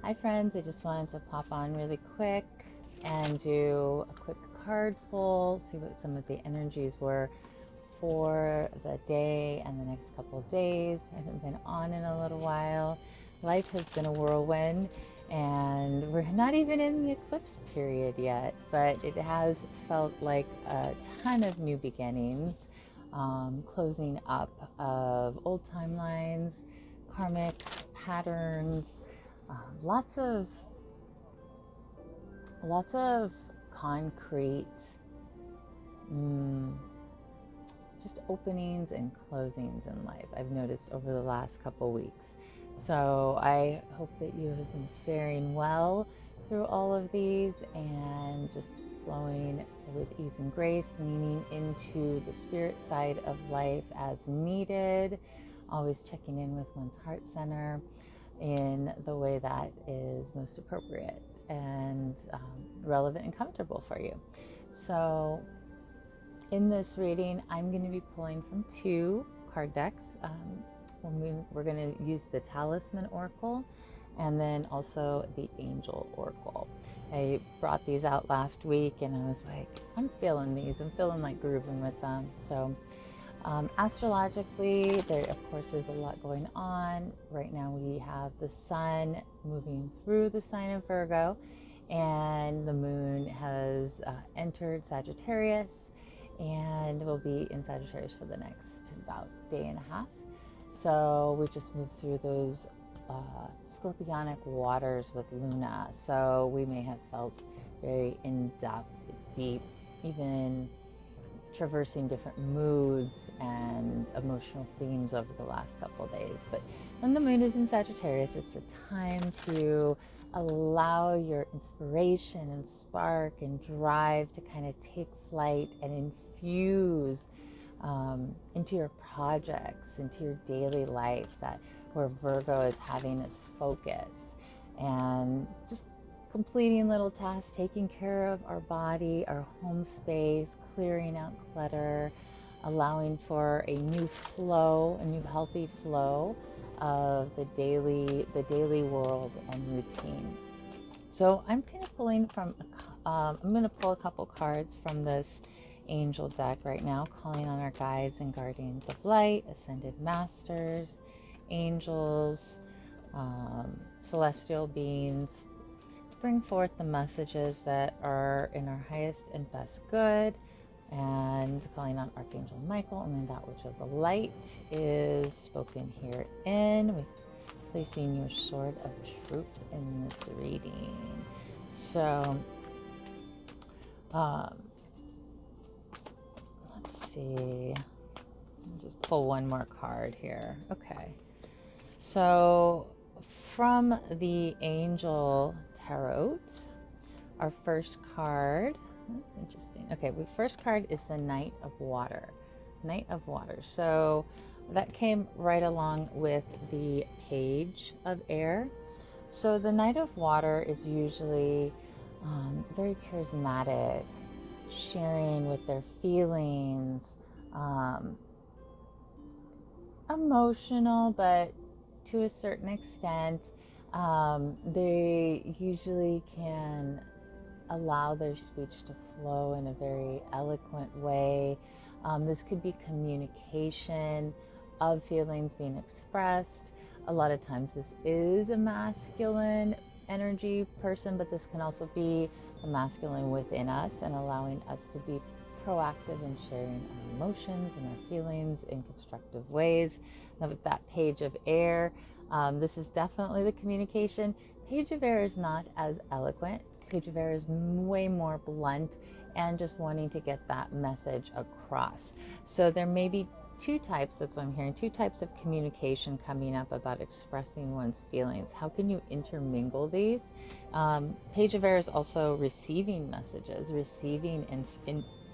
Hi friends, I just wanted to pop on really quick and do a quick card pull, see what some of the energies were for the day and the next couple of days. I haven't been on in a little while. Life has been a whirlwind and we're not even in the eclipse period yet, but it has felt like a ton of new beginnings, closing up of old timelines, karmic patterns, lots of concrete, just openings and closings in life I've noticed over the last couple weeks. So I hope that you have been faring well through all of these and just flowing with ease and grace, leaning into the spirit side of life as needed, always checking in with one's heart center in the way that is most appropriate and relevant and comfortable for you. So in this reading, I'm going to be pulling from two card decks. We're going to use the Talisman Oracle and then also the Angel Oracle. I brought these out last week and I was like, I'm feeling these. I'm feeling like grooving with them. So astrologically, there of course is a lot going on. Right now we have the sun moving through the sign of Virgo and the moon has entered Sagittarius and will be in Sagittarius for the next about day and a half. So we just moved through those scorpionic waters with Luna. So we may have felt very in-depth, deep, even traversing different moods and emotional themes over the last couple of days. But when the moon is in Sagittarius, it's a time to allow your inspiration and spark and drive to kind of take flight and infuse into your projects, into your daily life, that where Virgo is having its focus and just completing little tasks, taking care of our body, our home space, clearing out clutter, allowing for a new flow, a new healthy flow of the daily world and routine. So I'm kind of pulling from, I'm going to pull a couple cards from this angel deck right now, calling on our guides and guardians of light, ascended masters, angels, celestial beings. Bring forth the messages that are in our highest and best good, and calling on Archangel Michael, and then that which of the light is spoken herein, with placing your sword of truth in this reading. So let's see, I'll just pull one more card here. Okay, so from the Angel Tarot, our first card, that's interesting. Okay, the first card is the Knight of Water. Knight of Water. So that came right along with the Page of Air. So the Knight of Water is usually very charismatic, sharing with their feelings, emotional, but to a certain extent, they usually can allow their speech to flow in a very eloquent way. This could be communication of feelings being expressed. A lot of times this is a masculine energy person, but this can also be the masculine within us and allowing us to be proactive in sharing our emotions and our feelings in constructive ways. Now with that Page of Air, this is definitely the communication. Page of Air is not as eloquent. Page of Air is way more blunt and just wanting to get that message across. So there may be two types, that's what I'm hearing, two types of communication coming up about expressing one's feelings. How can you intermingle these? Page of Air is also receiving messages, receiving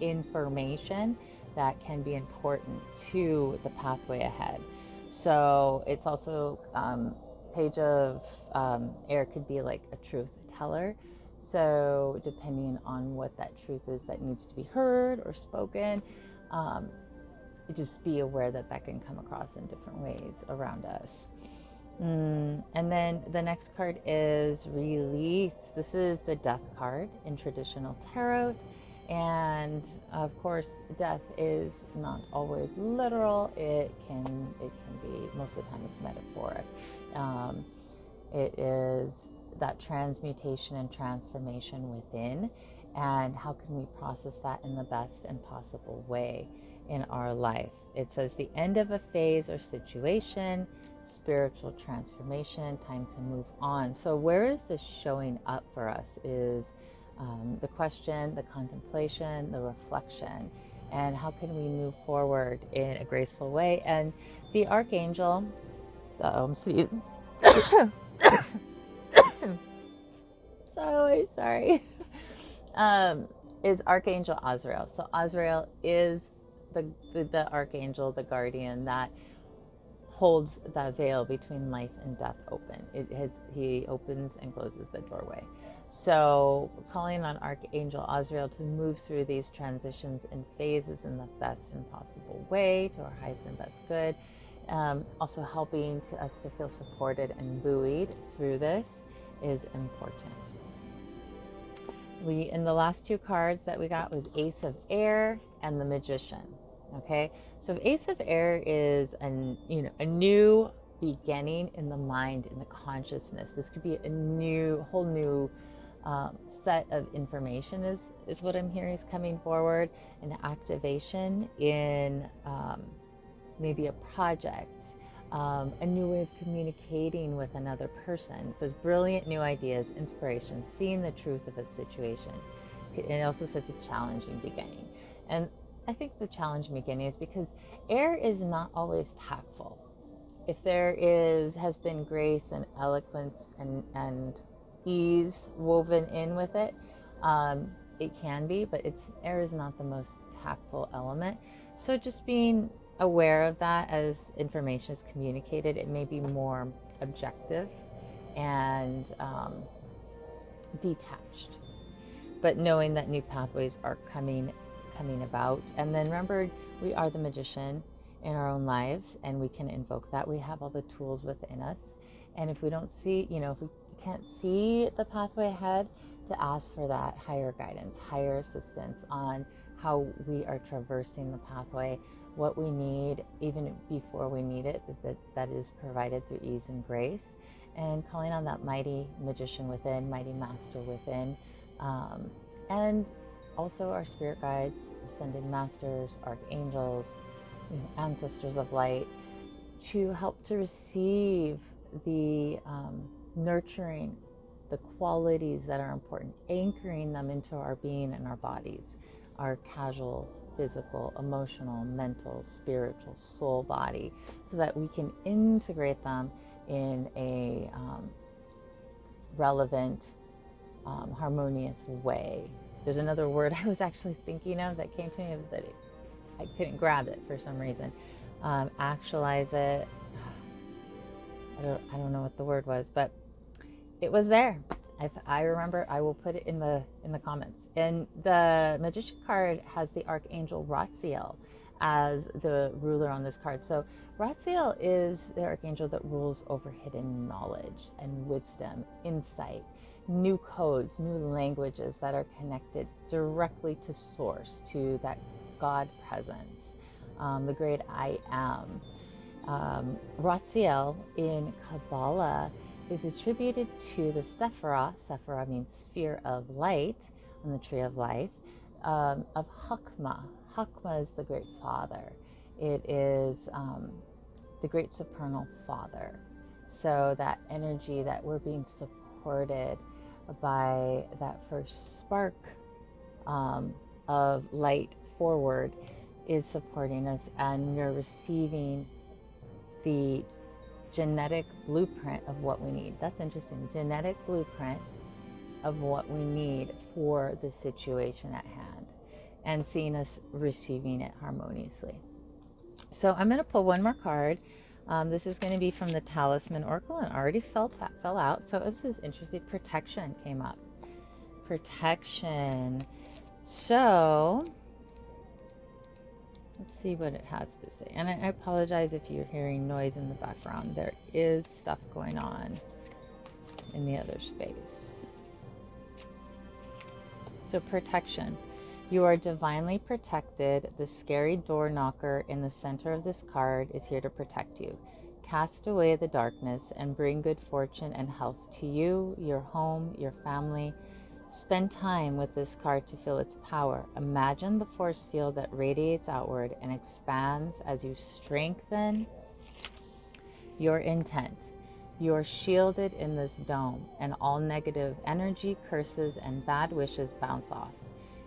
information that can be important to the pathway ahead. So it's also, Page of Air could be like a truth teller. So depending on what that truth is that needs to be heard or spoken, just be aware that that can come across in different ways around us. And then the next card is release. This is the death card in traditional tarot. And of course, death is not always literal. It can be, most of the time it's metaphoric. It is that transmutation and transformation within. And how can we process that in the best and possible way in our life? It says the end of a phase or situation, spiritual transformation, time to move on. So where is this showing up for us is the question, the contemplation, the reflection, and how can we move forward in a graceful way. And the archangel, I'm sneezing. So sorry. Is Archangel Azrael. So Azrael is the archangel, the guardian that holds that veil between life and death open. He opens and closes the doorway. So calling on Archangel Azrael to move through these transitions and phases in the best and possible way to our highest and best good. Also helping us to feel supported and buoyed through this is important. In the last two cards that we got was Ace of Air and the Magician. Okay, so Ace of Air is a new beginning in the mind, in the consciousness. This could be a whole new set of information is what I'm hearing is coming forward. An activation in maybe a project, a new way of communicating with another person. It says brilliant new ideas, inspiration, seeing the truth of a situation. It also says a challenging beginning. And I think the challenging beginning is because air is not always tactful. If there has been grace and eloquence and ease woven in with it, it can be, but air is not the most tactful element. So just being aware of that as information is communicated, it may be more objective and detached, but knowing that new pathways are coming about. And then remember, we are the magician in our own lives, and we can invoke that. We have all the tools within us, and if we don't see, if we can't see the pathway ahead, to ask for that higher guidance, higher assistance on how we are traversing the pathway, what we need even before we need it, that is provided through ease and grace, and calling on that mighty magician within, mighty master within, and also our spirit guides, ascended masters, archangels, ancestors of light, to help to receive the nurturing, the qualities that are important, anchoring them into our being and our bodies, our casual, physical, emotional, mental, spiritual, soul body, so that we can integrate them in a relevant, harmonious way. There's another word I was actually thinking of that came to me, but I couldn't grab it for some reason. Actualize it. I don't know what the word was, but it was there. If I remember, I will put it in the comments. And the Magician card has the Archangel Ratziel as the ruler on this card. So Ratziel is the archangel that rules over hidden knowledge and wisdom, insight, new codes, new languages that are connected directly to source, to that God presence, the great I am. Ratziel in Kabbalah is attributed to the Sephirah. Sephirah means sphere of light on the tree of life, of Chokmah. Chokmah is the great father. It is the great supernal father. So that energy that we're being supported by, that first spark of light forward, is supporting us, and we're receiving the genetic blueprint of what we need. That's interesting. The genetic blueprint of what we need for the situation at hand, and seeing us receiving it harmoniously. So I'm going to pull one more card. This is going to be from the Talisman Oracle, and already fell out. So this is interesting. Protection came up. Protection. So Let's see what it has to say. And I apologize if you're hearing noise in the background. There is stuff going on in the other space. So protection. You are divinely protected. The scary door knocker in the center of this card is here to protect you. Cast away the darkness and bring good fortune and health to you, your home, your family. Spend time with this card to feel its power. Imagine the force field that radiates outward and expands as you strengthen your intent. You're shielded in this dome, and all negative energy, curses, and bad wishes bounce off.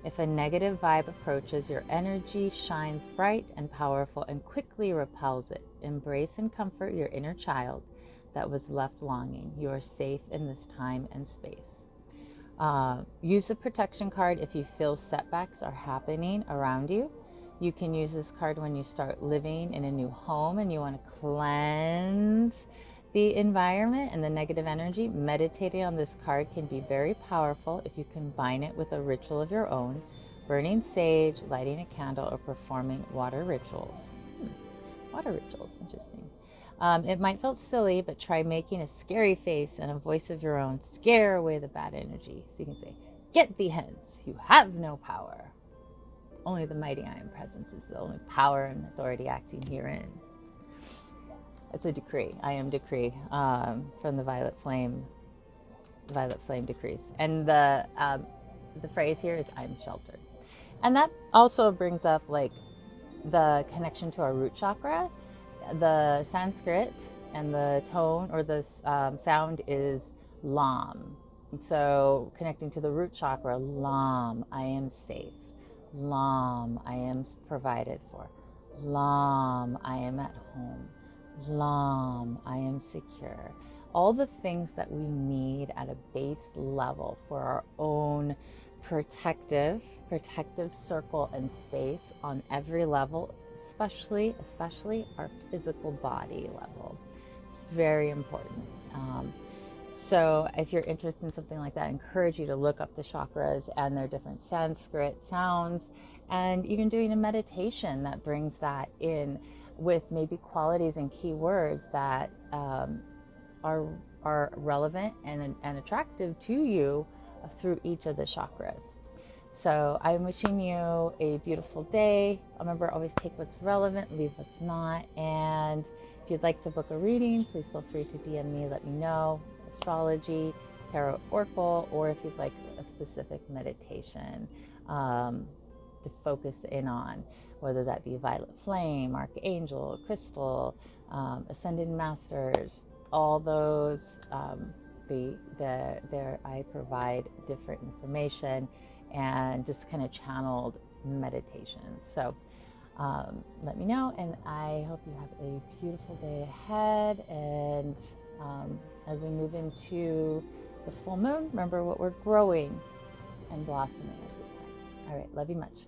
If a negative vibe approaches, your energy shines bright and powerful and quickly repels it. Embrace and comfort your inner child that was left longing. You are safe in this time and space. Use the protection card if you feel setbacks are happening around you. You can use this card when you start living in a new home and you want to cleanse the environment and the negative energy. Meditating on this card can be very powerful if you combine it with a ritual of your own, burning sage, lighting a candle, or performing water rituals. Water rituals, interesting. It might feel silly, but try making a scary face and a voice of your own. Scare away the bad energy. So you can say, "Get thee hence, you have no power. Only the mighty I am presence is the only power and authority acting herein." It's a decree. I am decree from the Violet Flame decrees. And the phrase here is, "I'm sheltered." And that also brings up like the connection to our root chakra. The Sanskrit and the tone or the sound is Lam. So connecting to the root chakra, Lam, I am safe. Lam, I am provided for. Lam, I am at home. Lam, I am secure. All the things that we need at a base level for our own protective circle and space on every level, especially our physical body level. It's very important. So if you're interested in something like that, I encourage you to look up the chakras and their different Sanskrit sounds, and even doing a meditation that brings that in with maybe qualities and keywords that are relevant and attractive to you through each of the chakras. So I'm wishing you a beautiful day. Remember, always take what's relevant, leave what's not. And if you'd like to book a reading, please feel free to DM me, let me know. Astrology, tarot, oracle, or if you'd like a specific meditation to focus in on, whether that be violet flame, archangel, crystal, ascended masters, all those. I provide different information and just kind of channeled meditations. So let me know, and I hope you have a beautiful day ahead. And as we move into the full moon, remember what we're growing and blossoming at this time. All right, love you much.